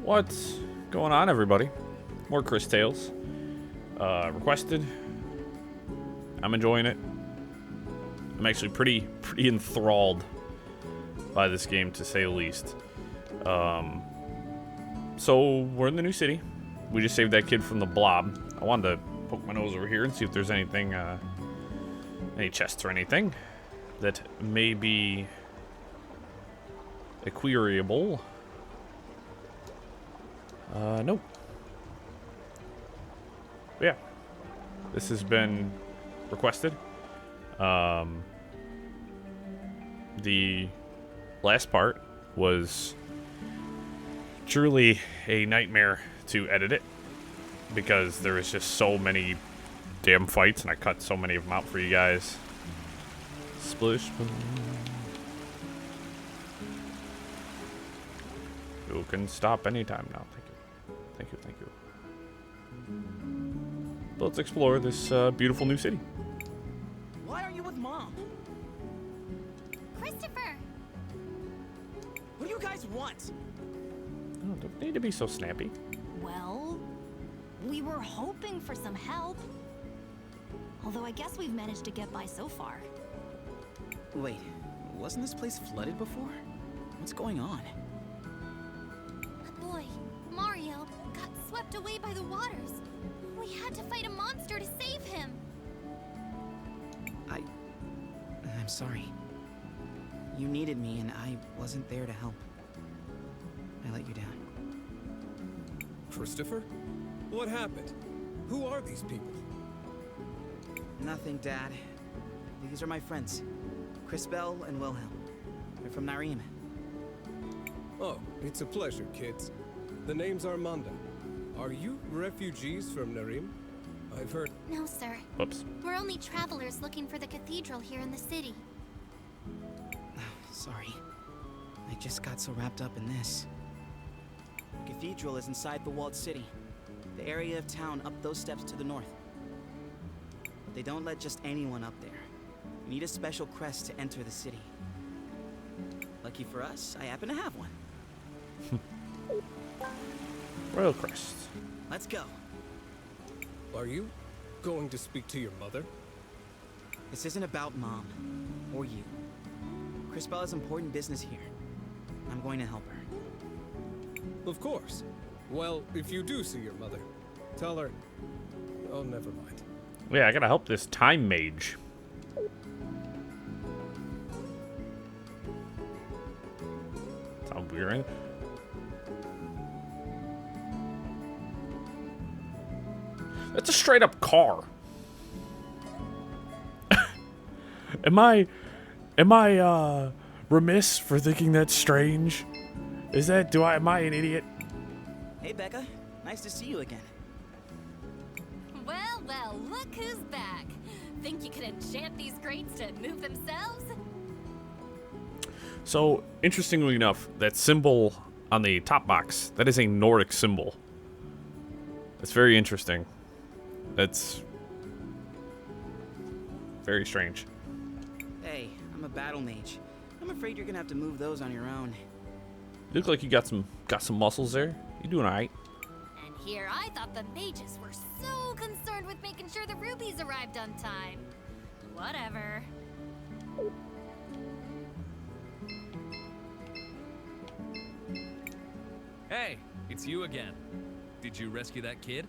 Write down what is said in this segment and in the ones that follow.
What's going on, everybody? More Cris Tales. Requested. I'm enjoying it. I'm actually pretty enthralled by this game, to say the least. So we're in the new city. We just saved that kid from the blob. I wanted to poke my nose over here and see if there's anything, any chests or anything that may be acquirable. Nope. But yeah, this has been requested. The last part was truly a nightmare to edit it because there was just so many damn fights, and I cut so many of them out for you guys. Splish. You can stop anytime now. Thank you. Thank you, thank you. But let's explore this beautiful new city. Why are you with Mom? Christopher! What do you guys want? Oh, don't need to be so snappy. Well, we were hoping for some help. Although I guess we've managed to get by so far. Wait, wasn't this place flooded before? What's going on? A boy, Mario, got swept away by the waters. We had to fight a monster to save him. I'm sorry. You needed me and I wasn't there to help. I let you down. Christopher? What happened? Who are these people? Nothing, Dad. These are my friends, Crisbel and Wilhelm. They're from Narim. Oh, it's a pleasure, kids. The name's Armando. Are you refugees from Narim? I've heard... No, sir. Whoops. We're only travelers looking for the cathedral here in the city. Sorry. I just got so wrapped up in this. The cathedral is inside the walled city. The area of town up those steps to the north. But they don't let just anyone up there. You need a special crest to enter the city. Lucky for us, I happen to have one. Royal crest. Let's go. Are you going to speak to your mother? This isn't about Mom or you. Crisbel has important business here. I'm going to help her. Of course. Well, if you do see your mother, tell her... Oh, never mind. Yeah, I gotta help this time mage. Sound weird, right? That's a straight up car. Am I remiss for thinking that's strange? Am I an idiot? Hey, Becca. Nice to see you again. Well, well, look who's back. Think you could enchant these crates to move themselves? So, interestingly enough, that symbol on the top box, that is a Nordic symbol. That's very interesting. That's very strange. Hey, I'm a battle mage. I'm afraid you're gonna have to move those on your own. You look like you got some muscles there. You doing alright? And here I thought the mages were so concerned with making sure the rubies arrived on time. Whatever. Hey, it's you again. Did you rescue that kid?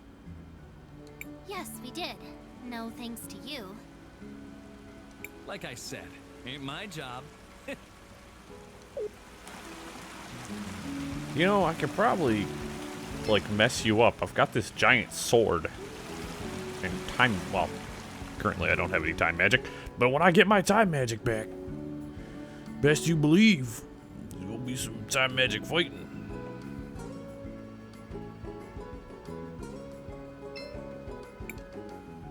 Yes, we did. No thanks to you. Like I said, ain't my job. You know, I could probably, like, mess you up. I've got this giant sword. And well, currently I don't have any time magic. But when I get my time magic back, best you believe, there will be some time magic fighting.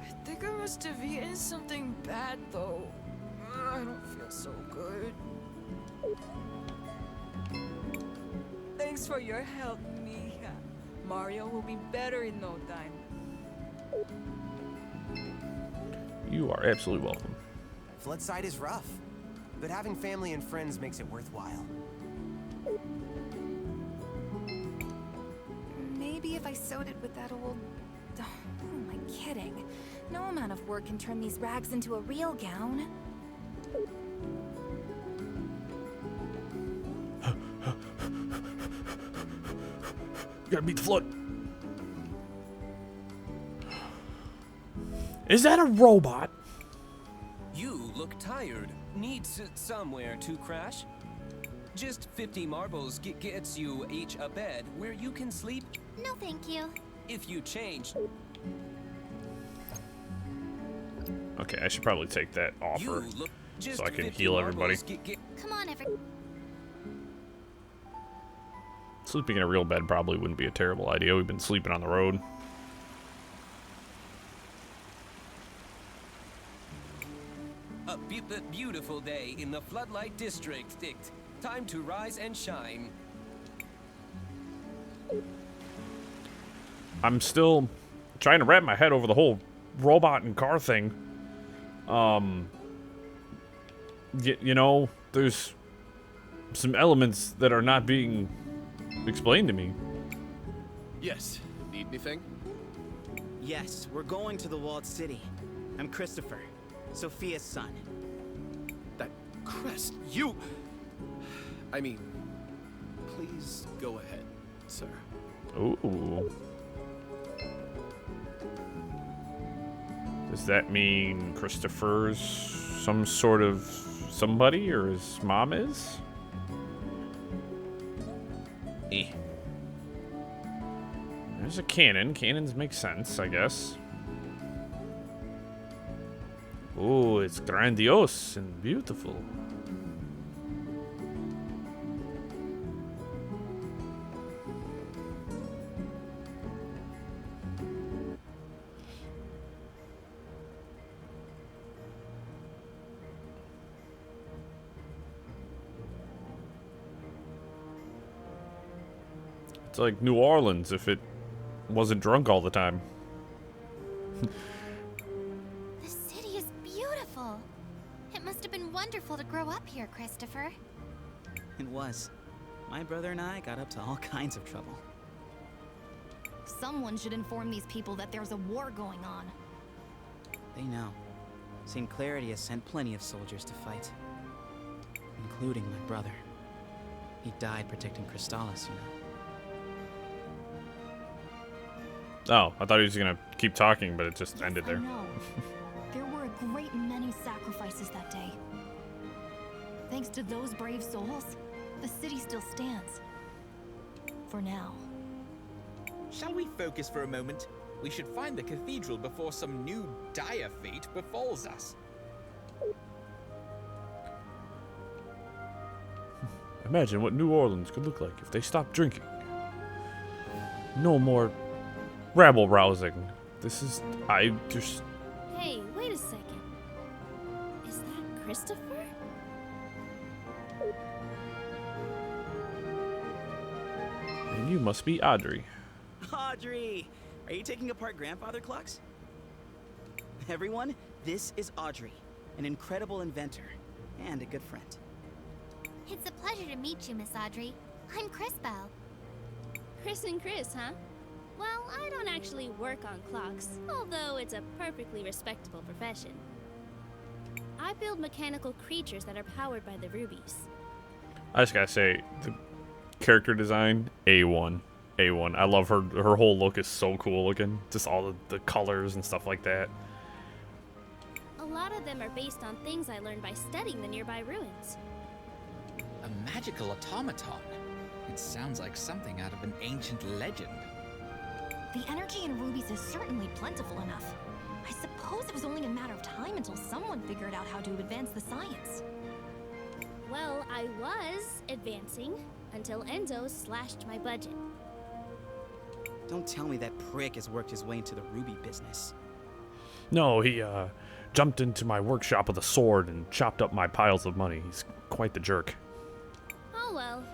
I think I must have eaten something bad, though. I don't feel so good. Thanks for your help, Mija. Mario will be better in no time. You are absolutely welcome. Floodside is rough, but having family and friends makes it worthwhile. if I sewed it with that old... Oh, who am I kidding? No amount of work can turn these rags into a real gown. Gotta beat the flood. Is that a robot? You look tired. Needs somewhere to crash? Just 50 marbles gets you each a bed where you can sleep. No, thank you. If you change... Okay, I should probably take that offer so I can heal everybody. Come on, Sleeping in a real bed probably wouldn't be a terrible idea. We've been sleeping on the road. A beautiful day in the Floodlight District. Time to rise and shine. I'm still trying to wrap my head over the whole robot and car thing. You know, there's some elements that are not being explained to me. Yes. Need anything? Yes, we're going to the walled city. I'm Christopher, Sophia's son. That crest, you... I mean, please go ahead, sir. Ooh. Does that mean Christopher's some sort of somebody, or his mom is? There's a cannon. Cannons make sense, I guess. Oh, it's grandiose and beautiful. It's like New Orleans if it wasn't drunk all the time. The city is beautiful. It must have been wonderful to grow up here, Christopher. It was. My brother and I got up to all kinds of trouble. Someone should inform these people that there's a war going on. They know. St. Clarity has sent plenty of soldiers to fight. Including my brother. He died protecting Crystalis, you know. Oh, I thought he was gonna keep talking, but it just ended there. I know. There were a great many sacrifices that day. Thanks to those brave souls, the city still stands. For now. Shall we focus for a moment? We should find the cathedral before some new dire fate befalls us. Imagine what New Orleans could look like if they stopped drinking. No more rabble rousing. This is... I just... Hey, wait a second. Is that Christopher? And you must be Audrey. Audrey! Are you taking apart grandfather clocks? Everyone, this is Audrey, an incredible inventor and a good friend. It's a pleasure to meet you, Miss Audrey. I'm Crisbell. Chris and Chris, huh? Well, I don't actually work on clocks, although it's a perfectly respectable profession. I build mechanical creatures that are powered by the rubies. I just gotta say, the character design, A1. A1. I love her. Her whole look is so cool looking. Just all the colors and stuff like that. A lot of them are based on things I learned by studying the nearby ruins. A magical automaton. It sounds like something out of an ancient legend. The energy in rubies is certainly plentiful enough. I suppose it was only a matter of time until someone figured out how to advance the science. Well, I was advancing until Enzo slashed my budget. Don't tell me that prick has worked his way into the ruby business. No, he jumped into my workshop with a sword and chopped up my piles of money. He's quite the jerk. Oh well,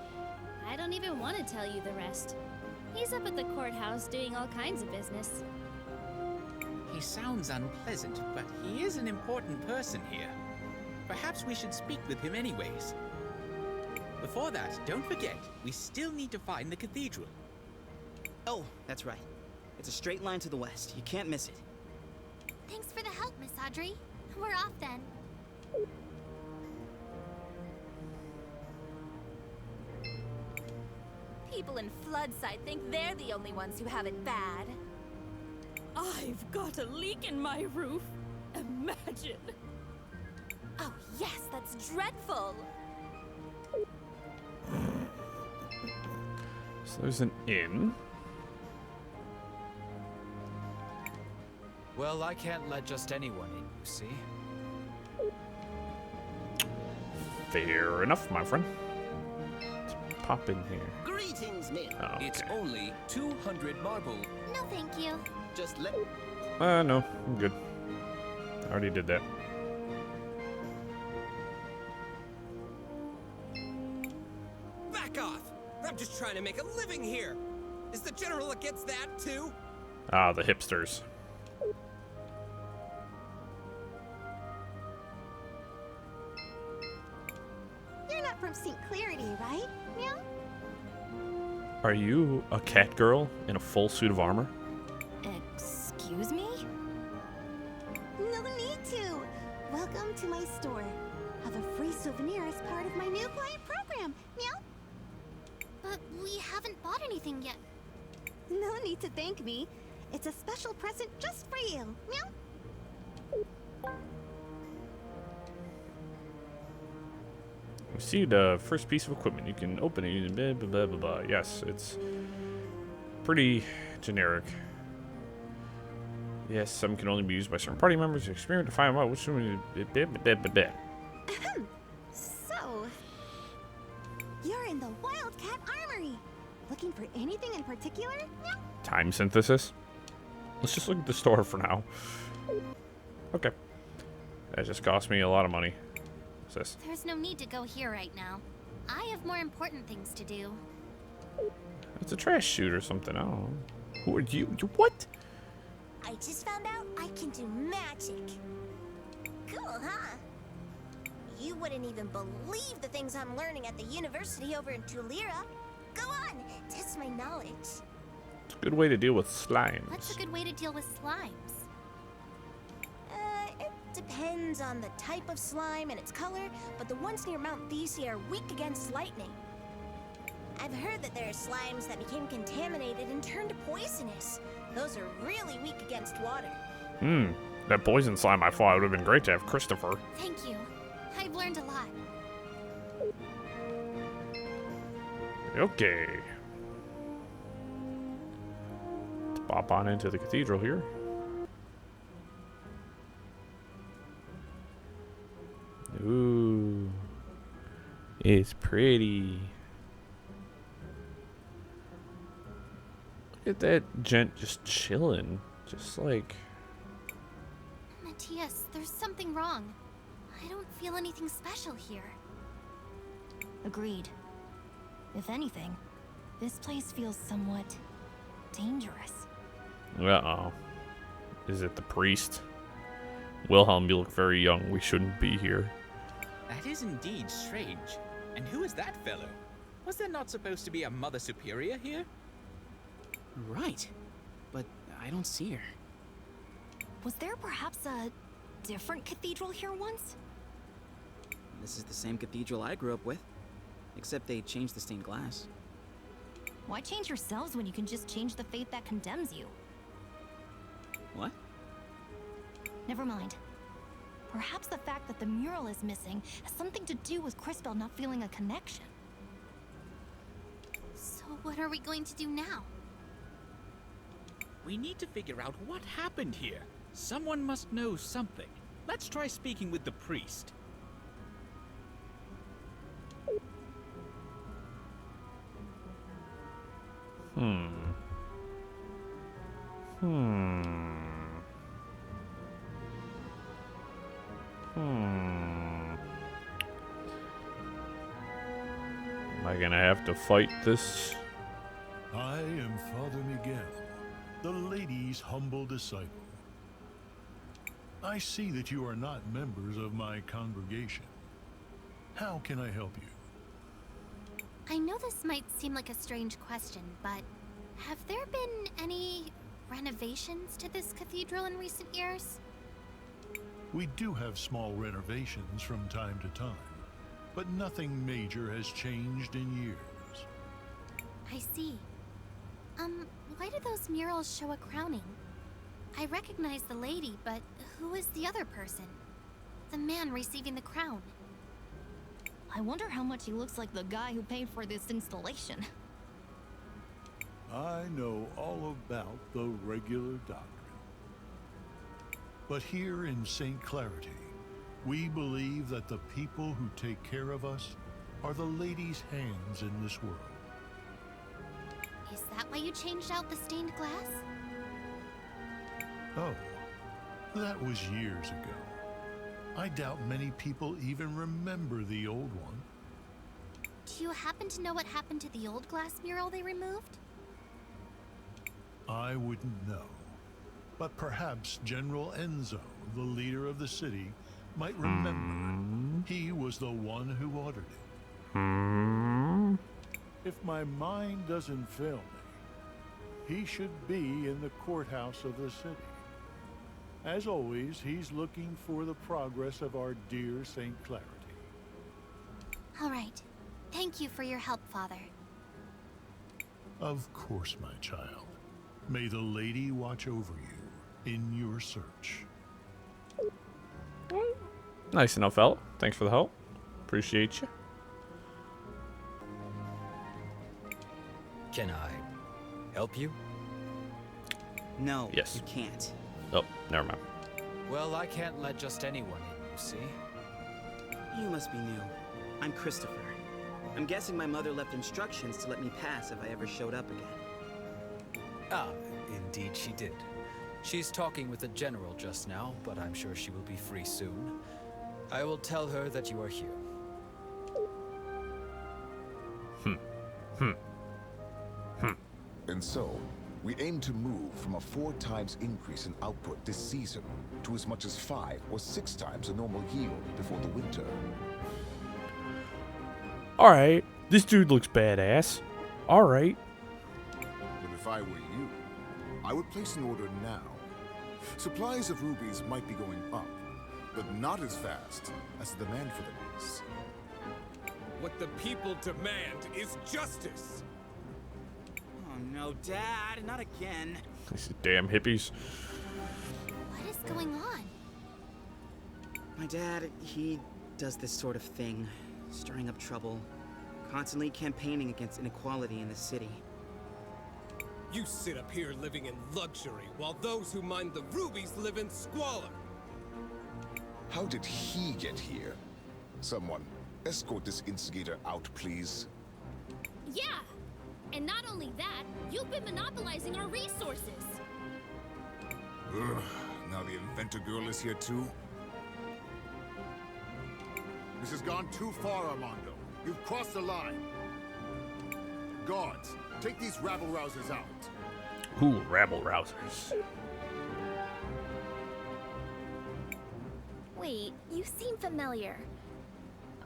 I don't even want to tell you the rest. He's up at the courthouse doing all kinds of business. He sounds unpleasant, but he is an important person here. Perhaps we should speak with him anyways. Before that, don't forget, we still need to find the cathedral. Oh, that's right. It's a straight line to the west. You can't miss it. Thanks for the help, Miss Audrey. We're off then. People in Floodside think they're the only ones who have it bad. I've got a leak in my roof. Imagine. Oh yes, that's dreadful. So there's an inn. Well, I can't let just anyone in, you see. Fair enough, my friend. Let's pop in here. Greetings, men. Oh, okay. It's only 200 marble. No, thank you. Just let. No, I'm good. I already did that. Back off! I'm just trying to make a living here. Is the general against that too? Ah, the hipsters. You're not from St. Clarity, right? Meow? Are you a cat girl in a full suit of armor? Excuse me? No need to. Welcome to my store. Have a free souvenir as part of my new client program. Meow? But we haven't bought anything yet. No need to thank me. It's a special present just for you. Meow? Received a first piece of equipment. You can open it using blah, blah, blah, blah, blah. Yes, it's pretty generic. Yes, some can only be used by certain party members. Experiment to find out which one. So, you're in the Wildcat Armory. Looking for anything in particular? Meow? Time synthesis. Let's just look at the store for now. Okay. That just cost me a lot of money. What's this? There's no need to go here right now. I have more important things to do. It's a trash chute or something. I don't know. Who are you? What? I just found out I can do magic. Cool, huh? You wouldn't even believe the things I'm learning at the university over in Tulira. Go on, test my knowledge. It's a good way to deal with slimes. What's a good way to deal with slimes? It depends on the type of slime and its color, but the ones near Mount Thesey are weak against lightning. I've heard that there are slimes that became contaminated and turned poisonous. Those are really weak against water. That poison slime I thought would have been great to have Christopher. Thank you. I've learned a lot. Okay. Let's pop on into the cathedral here. Ooh. It's pretty. Look at that gent just chilling. Just like... Matthias, there's something wrong. I don't feel anything special here. Agreed. If anything, this place feels somewhat dangerous. Uh-oh. Is it the priest? Wilhelm, you look very young. We shouldn't be here. That is indeed strange. And who is that fellow? Was there not supposed to be a Mother Superior here? Right. But I don't see her. Was there perhaps a different cathedral here once? This is the same cathedral I grew up with. Except they changed the stained glass. Why change yourselves when you can just change the fate that condemns you? What? Never mind. Perhaps the fact that the mural is missing has something to do with Crispell not feeling a connection. So what are we going to do now? We need to figure out what happened here. Someone must know something. Let's try speaking with the priest. Am I gonna have to fight this? I am Father Miguel, the lady's humble disciple. I see that you are not members of my congregation. How can I help you? I know this might seem like a strange question, but Have there been any renovations to this cathedral in recent years? We do have small renovations from time to time, but nothing major has changed in years. I see. Why do those murals show a crowning? I recognize the lady, but who is the other person? The man receiving the crown. I wonder how much he looks like the guy who paid for this installation. I know all about the regular doctrine. But here in St. Clarity, we believe that the people who take care of us are the lady's hands in this world. Is that why you changed out the stained glass? Oh, that was years ago. I doubt many people even remember the old one. Do you happen to know what happened to the old glass mural they removed? I wouldn't know. But perhaps General Enzo, the leader of the city, might remember. He was the one who ordered it. If my mind doesn't fail me, he should be in the courthouse of the city. As always, he's looking for the progress of our dear St. Clarity. All right. Thank you for your help, Father. Of course, my child. May the lady watch over you in your search. Nice enough, fella. Thanks for the help. Appreciate you. Can I help you? No, Yes. you can't. Oh, never mind. Well, I can't let just anyone in, you see? You must be new. I'm Christopher. I'm guessing my mother left instructions to let me pass if I ever showed up again. Ah, indeed she did. She's talking with the general just now, but I'm sure she will be free soon. I will tell her that you are here. And so, we aim to move from a 4 times increase in output this season to as much as 5 or 6 times the normal yield before the winter. Alright, this dude looks badass. Alright. But if I were you, I would place an order now. Supplies of rubies might be going up, but not as fast as the demand for them is. What the people demand is justice. Oh no, Dad, not again. These damn hippies. What is going on? My dad, he does this sort of thing, stirring up trouble, constantly campaigning against inequality in the city. You sit up here living in luxury, while those who mine the rubies live in squalor. How did he get here? Someone, escort this instigator out, please. Yeah! And not only that, you've been monopolizing our resources. Ugh, now the inventor girl is here too? This has gone too far, Armando. You've crossed the line. Guards, take these rabble-rousers out. Ooh, rabble-rousers. Wait, you seem familiar.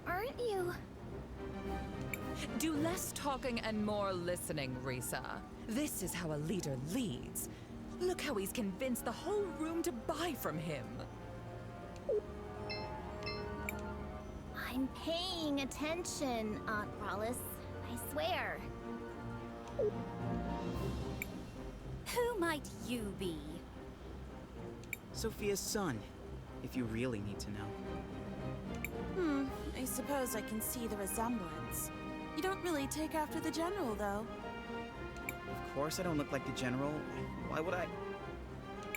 Aren't you? Do less talking and more listening, Risa. This is how a leader leads. Look how he's convinced the whole room to buy from him. I'm paying attention, Aunt Rollis. I swear. Who might you be? Sophia's son, if you really need to know. I suppose I can see the resemblance. You don't really take after the general, though. Of course I don't look like the general. Why would I?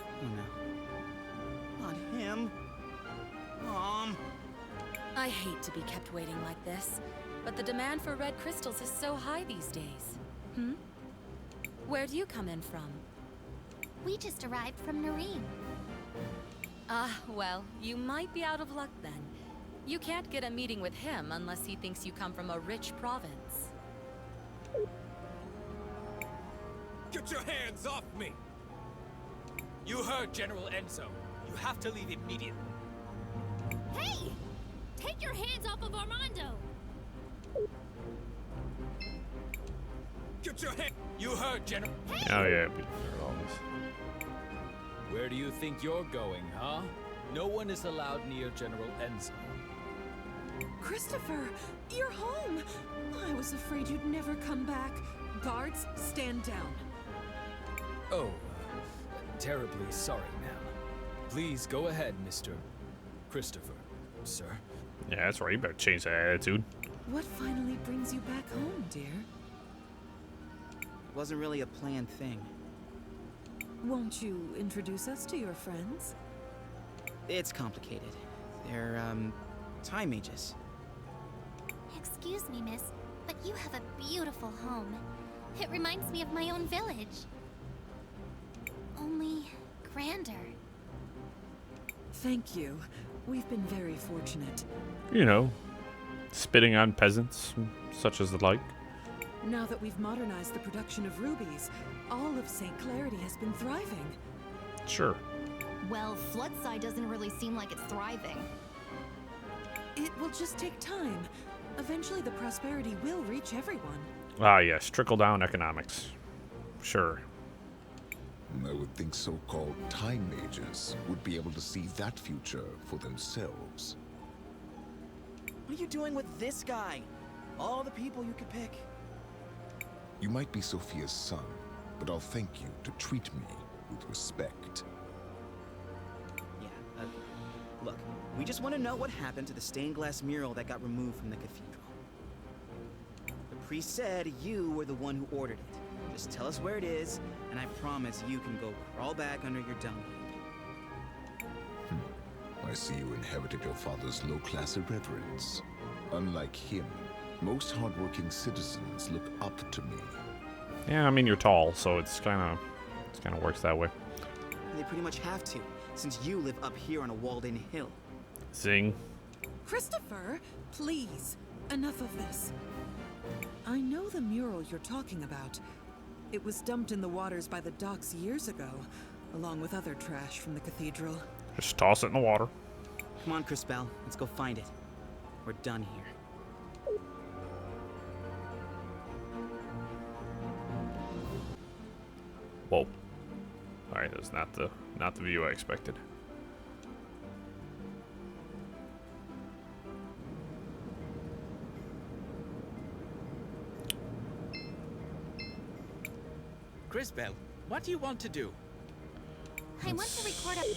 Oh no. Not him. Mom. I hate to be kept waiting like this, but the demand for red crystals is so high these days. Where do you come in from? We just arrived from Nareem. Ah, well, you might be out of luck then. You can't get a meeting with him unless he thinks you come from a rich province. Get your hands off me! You heard General Enzo. You have to leave immediately. Hey! Take your hands off of Armando! Get Put your hand. You heard, General. Oh yeah, we heard all this. Where do you think you're going, huh? No one is allowed near General Enzo. Christopher, you're home. I was afraid you'd never come back. Guards, stand down. Oh, terribly sorry, ma'am. Please go ahead, Mr. Christopher, sir. Yeah, that's right. You better change that attitude. What finally brings you back home, dear? It wasn't really a planned thing. Won't you introduce us to your friends? It's complicated. They're, time mages. Excuse me, miss, but you have a beautiful home. It reminds me of my own village. Only grander. Thank you. We've been very fortunate. You know, spitting on peasants, such as the like. Now that we've modernized the production of rubies, all of St. Clarity has been thriving. Sure. Well, Floodside doesn't really seem like it's thriving. It will just take time. Eventually the prosperity will reach everyone. Ah, yes, trickle-down economics. Sure. I would think so-called time mages would be able to see that future for themselves. What are you doing with this guy? All the people you could pick. You might be Sophia's son, but I'll thank you to treat me with respect. Yeah, look, we just want to know what happened to the stained glass mural that got removed from the cathedral. The priest said you were the one who ordered it. Just tell us where it is, and I promise you can go crawl back under your dung heap. I see you inherited your father's low-class irreverence. Unlike him, most hardworking citizens look up to me. Yeah, I mean you're tall, so it's kind of works that way. They pretty much have to, since you live up here on a walled-in hill. Zing. Christopher, please, enough of this. I know the mural you're talking about. It was dumped in the waters by the docks years ago, along with other trash from the cathedral. Just toss it in the water. Come on, Crispell, let's go find it. We're done here. Whoa. Alright, that's not the view I expected. Crisbell, what do you want to do? I want to record a...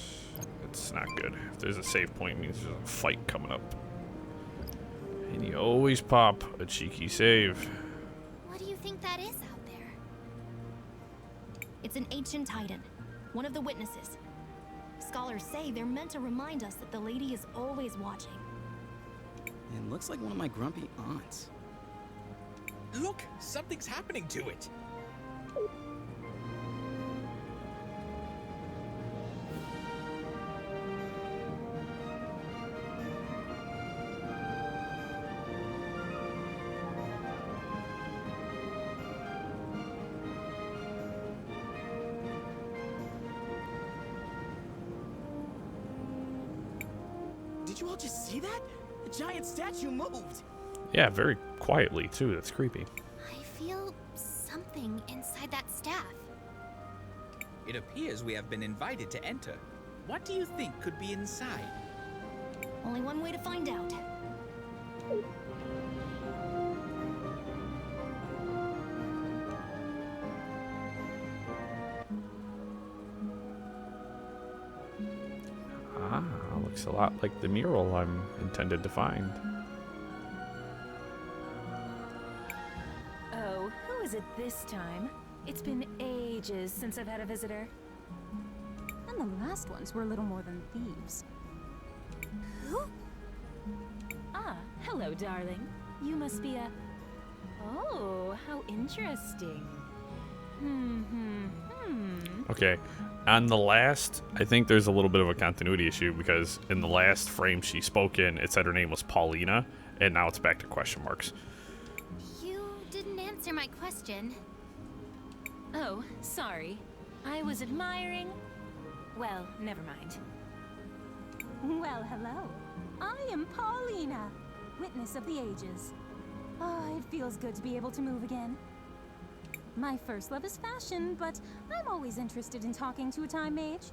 It's not good. If there's a save point, it means there's a fight coming up. And you always pop a cheeky save. What do you think that is out there? It's an ancient titan, one of the witnesses. Scholars say they're meant to remind us that the lady is always watching. It looks like one of my grumpy aunts. Look, something's happening to it. Did you all just see that? The giant statue moved! Yeah, very quietly, too. That's creepy. I feel something inside that staff. It appears we have been invited to enter. What do you think could be inside? Only one way to find out. Ah, looks a lot like the mural I'm intended to find. Oh, who is it this time? It's been ages since I've had a visitor. And the last ones were little more than thieves. Who? Ah, hello, darling. You must be a... Oh, how interesting. Okay, on the last, I think there's a little bit of a continuity issue because in the last frame she spoke in, it said her name was Paulina, and now it's back to question marks. You didn't answer my question. Oh, sorry. I was admiring... Well, never mind. Well, hello. I am Paulina, witness of the ages. Ah, it feels good to be able to move again. My first love is fashion, but I'm always interested in talking to a time mage.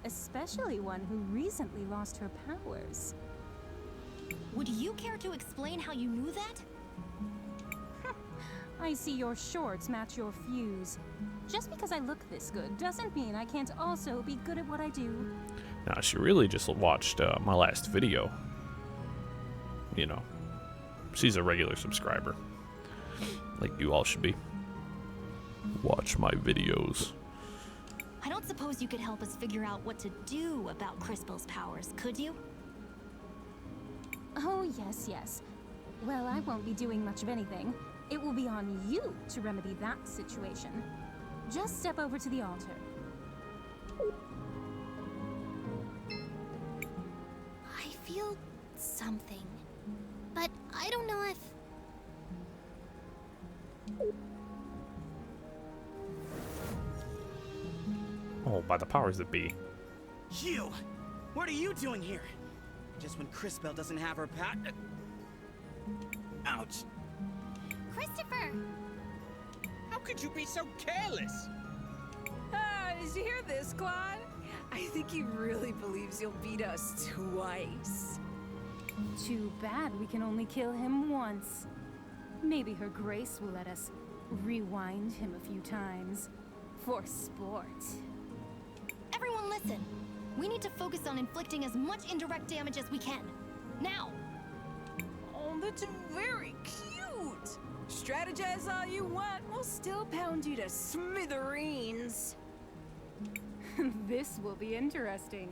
Especially one who recently lost her powers. Would you care to explain how you knew that? I see your shorts match your fuse. Just because I look this good doesn't mean I can't also be good at what I do. Now, she really just watched my last video. You know, she's a regular subscriber. Like you all should be. Watch my videos. I don't suppose you could help us figure out what to do about Crispel's powers, could you? Oh, yes, yes. Well, I won't be doing much of anything. It will be on you to remedy that situation. Just step over to the altar. I feel something, but I don't know if... Oh, by the powers that be. You! What are you doing here? Just when Crispel doesn't have her Ouch! Christopher! How could you be so careless? Did you hear this, Claude? I think he really believes you'll beat us twice. Too bad we can only kill him once. Maybe her grace will let us rewind him a few times. For sport. Everyone listen! We need to focus on inflicting as much indirect damage as we can. Now! Oh, that's very cute! Strategize all you want, we'll still pound you to smithereens. This will be interesting.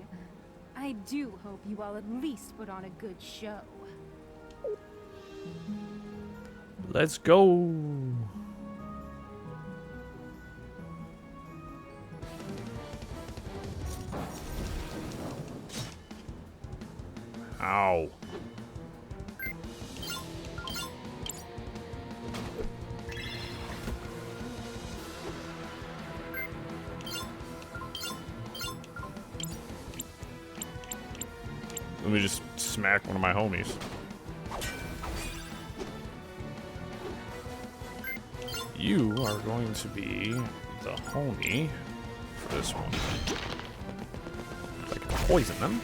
I do hope you all at least put on a good show. Let's go. Ow. Let me just smack one of my homies. You are going to be the homie for this one. I can poison them.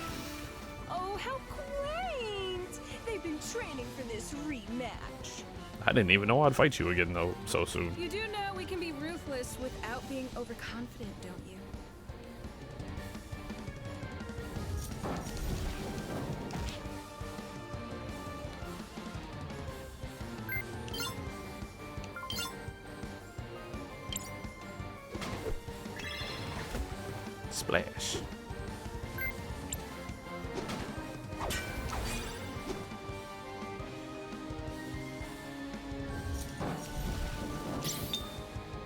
Oh, how quaint! They've been training for this rematch. I didn't even know I'd fight you again, though, so soon. You do know we can be ruthless without being overconfident, don't you? Splash.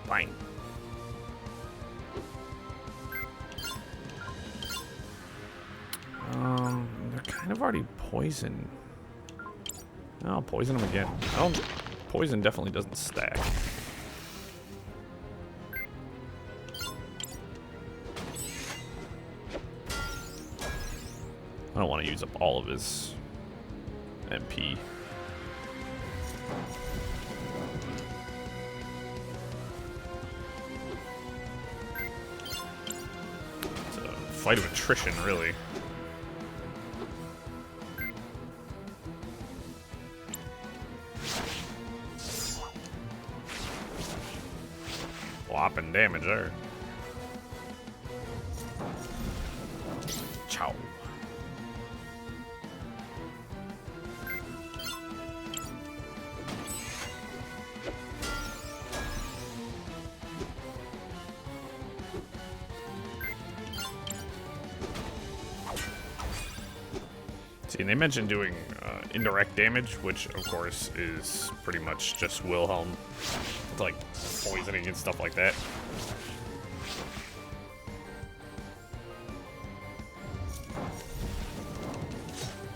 Bang. They're kind of already poisoned. I'll poison them again. Poison definitely doesn't stack. I don't want to use up all of his MP. It's a fight of attrition, really. Whopping damage there. Ciao. See, they mentioned doing indirect damage, which of course is pretty much just Wilhelm. It's like poisoning and stuff like that.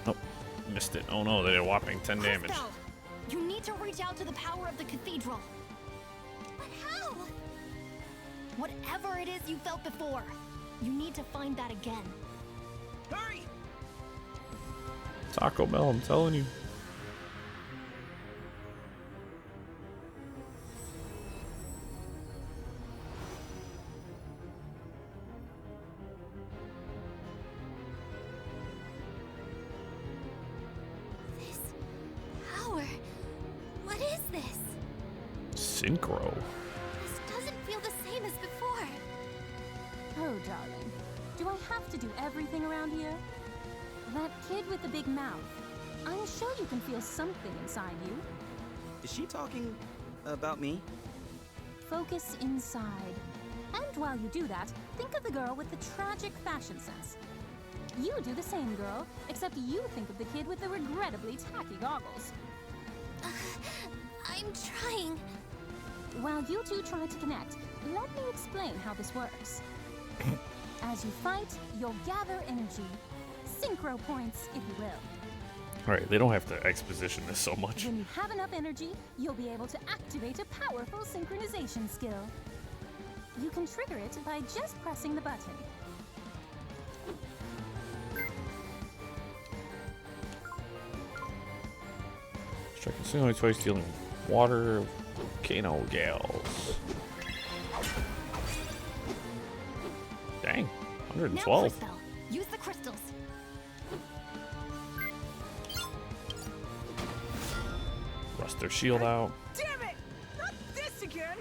Oh, missed it. Oh no, they did a whopping 10 damage. Crispel, you need to reach out to the power of the cathedral. But how? Whatever it is you felt before, you need to find that again. Hurry! Taco Bell, I'm telling you. Synchro. This doesn't feel the same as before. Oh, darling. Do I have to do everything around here? That kid with the big mouth. I'm sure you can feel something inside you. Is she talking about me? Focus inside. And while you do that, think of the girl with the tragic fashion sense. You do the same, girl, except you think of the kid with the regrettably tacky goggles. I'm trying. While you two try to connect, let me explain how this works. As you fight, you'll gather energy. Synchro points, if you will. Alright, they don't have to exposition this so much. When you have enough energy, you'll be able to activate a powerful synchronization skill. You can trigger it by just pressing the button. Strike a single twice dealing water, volcano gals. Dang, 112. Now, Cristal, use the crystals. Rust their shield out. Damn it! Not this again!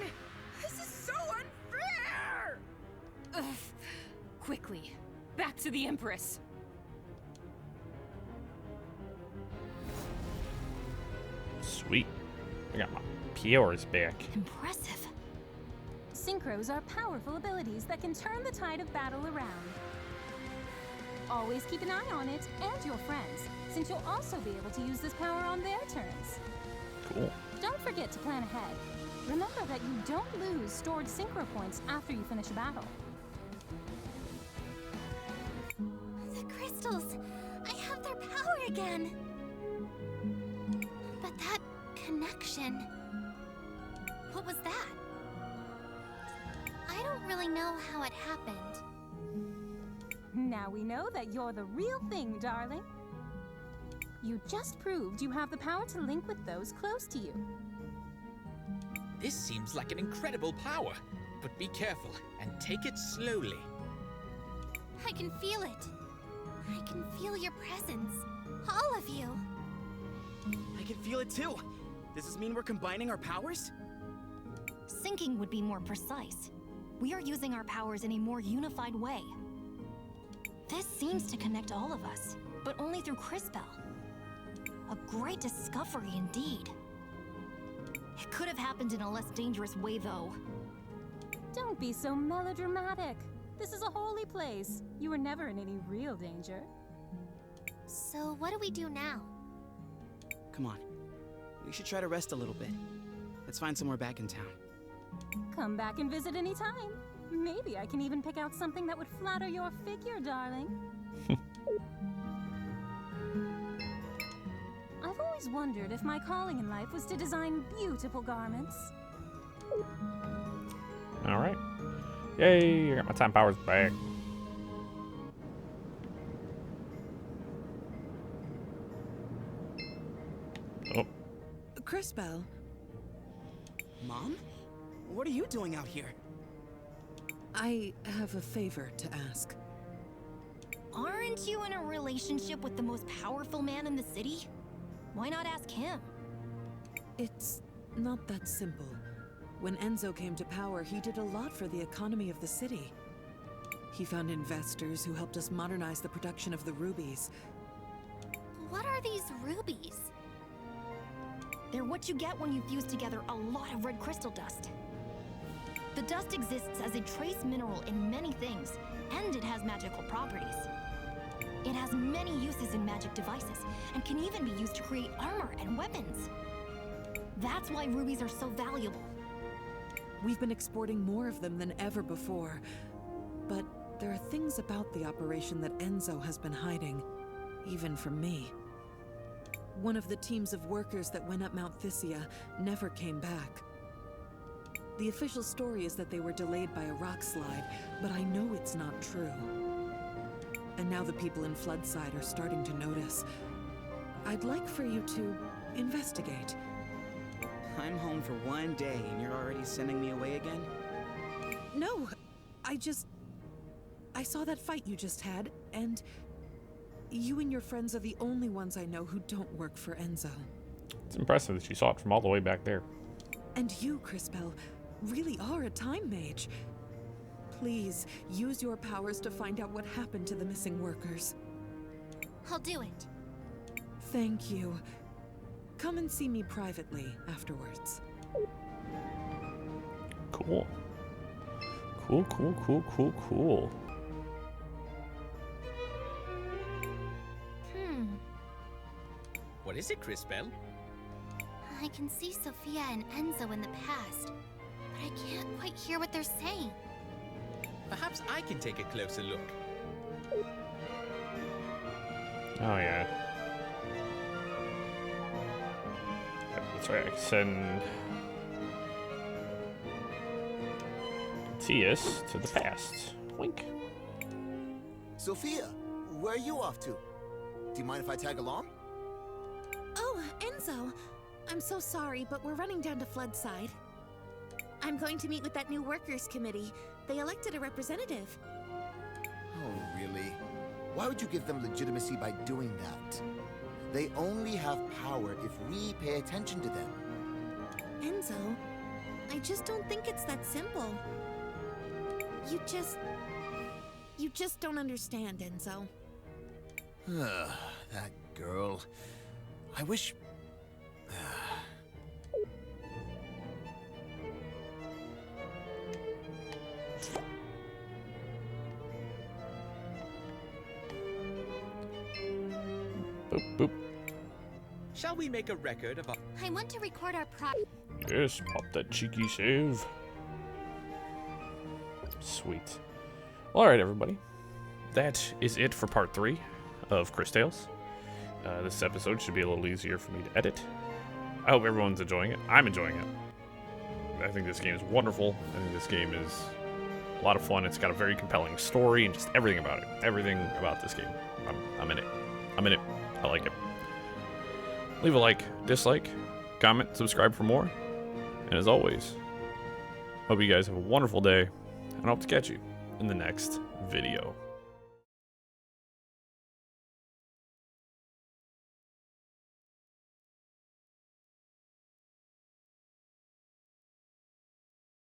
This is so unfair! Ugh. Quickly, back to the Empress. Sweet. I got my powers back. Impressive. Synchros are powerful abilities that can turn the tide of battle around. Always keep an eye on it and your friends, since you'll also be able to use this power on their turns. Cool. Don't forget to plan ahead. Remember that you don't lose stored synchro points after you finish a battle. The crystals! I have their power again! But that connection... What was that? I don't really know how it happened. Now we know that you're the real thing, darling. You just proved you have the power to link with those close to you. This seems like an incredible power, but be careful and take it slowly. I can feel it. I can feel your presence. All of you. I can feel it too. Does this mean we're combining our powers? Syncing would be more precise. We are using our powers in a more unified way. This seems to connect all of us, but only through Cristal. A great discovery indeed. It could have happened in a less dangerous way, though. Don't be so melodramatic. This is a holy place. You were never in any real danger. So what do we do now? Come on. We should try to rest a little bit. Let's find somewhere back in town. Come back and visit any time. Maybe I can even pick out something that would flatter your figure, darling. I've always wondered if my calling in life was to design beautiful garments. Alright. Yay, I got my time powers back. Oh. Cristal. Mom? What are you doing out here? I have a favor to ask. Aren't you in a relationship with the most powerful man in the city? Why not ask him? It's not that simple. When Enzo came to power, he did a lot for the economy of the city. He found investors who helped us modernize the production of the rubies. What are these rubies? They're what you get when you fuse together a lot of red crystal dust. The dust exists as a trace mineral in many things, and it has magical properties. It has many uses in magic devices, and can even be used to create armor and weapons. That's why rubies are so valuable. We've been exporting more of them than ever before, but there are things about the operation that Enzo has been hiding, even from me. One of the teams of workers that went up Mount Thysia never came back. The official story is that they were delayed by a rock slide, but I know it's not true. And now the people in Floodside are starting to notice. I'd like for you to investigate. I'm home for one day and you're already sending me away again? No, I saw that fight you just had, and you and your friends are the only ones I know who don't work for Enzo. It's impressive that you saw it from all the way back there. And you, Crispell, really are a time mage. Please, use your powers to find out what happened to the missing workers. I'll do it. Thank you. Come and see me privately afterwards. Cool. Cool, cool, cool, cool, cool. What is it, Crispell? I can see Sophia and Enzo in the past, but I can't quite hear what they're saying. Perhaps I can take a closer look. Oh, yeah. That's right, I can send Tias to the past. Wink. Sophia, where are you off to? Do you mind if I tag along? Oh, Enzo. I'm so sorry, but we're running down to Floodside. I'm going to meet with that new workers committee. They elected a representative. Oh, really? Why would you give them legitimacy by doing that? They only have power if we pay attention to them. Enzo, I just don't think it's that simple. You just don't understand, Enzo. That girl. I wish... Boop, boop. Shall we make a record of our... I want to record our Yes, pop that cheeky save. Sweet. Alright, everybody. That is it for part 3 of Cris Tales. This episode should be a little easier for me to edit. I hope everyone's enjoying it. I'm enjoying it. I think this game is wonderful. I think this game is a lot of fun. It's got a very compelling story and just everything about it. Everything about this game. I'm in it. I'm in it. I like it. Leave a like, dislike, comment, subscribe for more. And as always, hope you guys have a wonderful day, and I hope to catch you in the next video.